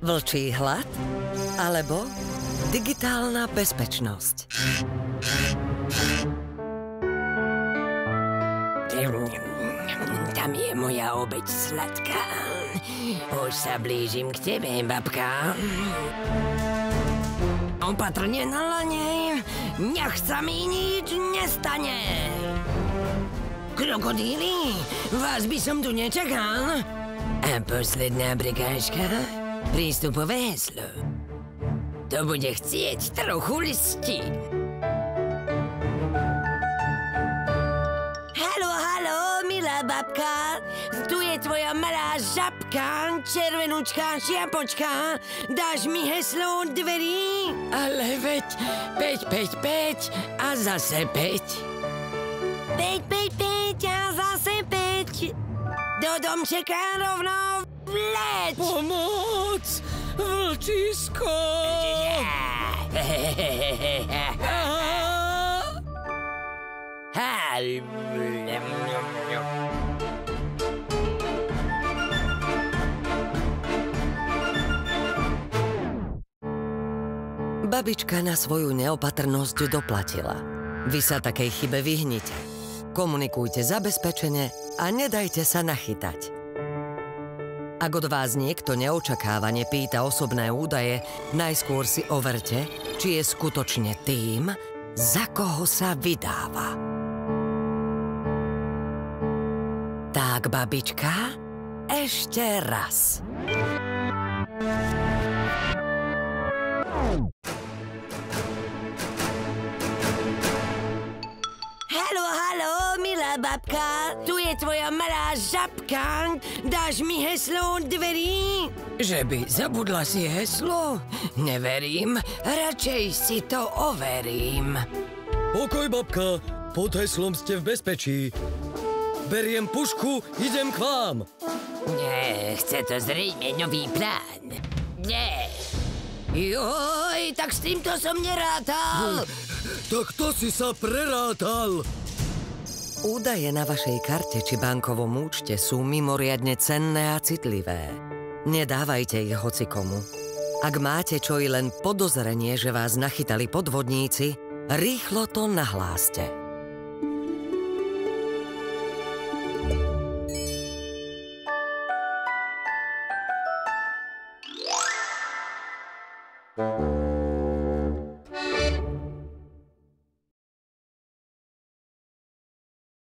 Vlčí hlad? Alebo digitálna bezpečnosť? Tam je moja obeť sladká. Už sa blížim k tebe, babka. Opatrne na lane, nech sa mi nič nestane. Krokodíly, vás by som tu nečakal. A posledná prekážka, prístupové heslo. To bude chcieť trochu listi. Haló, milá babka. Tu je tvoja malá žabka, červenúčka šiapočka. Dáš mi heslo od dverí? Ale veď 5 a zase 5. 5 a zase 5. Do domčeka rovno vleč. Pomoc! Vlčisko! Babička na svoju neopatrnosť doplatila. Vy sa takej chybe vyhnite. Komunikujte zabezpečene a nedajte sa nachytať. Ak od vás niekto neočakávane pýta osobné údaje, najskôr si overte, či je skutočne tým, za koho sa vydáva. Tak, babička, ešte raz. Haló, milá babka. Tu je tvoja malá žabka. Dáš mi heslo od dverí? Že by zabudla si heslo? Neverím. Radšej si to overím. Pokoj, babka. Pod heslom ste v bezpečí. Beriem pušku, idem k vám. Nie, chce to zrejme nový plán. Nie. Joj, tak s týmto som nerátal. Tak to si sa prerátal. Údaje na vašej karte či bankovom účte sú mimoriadne cenné a citlivé. Nedávajte ich hocikomu. Ak máte čo i len podozrenie, že vás nachytali podvodníci, rýchlo to nahláste.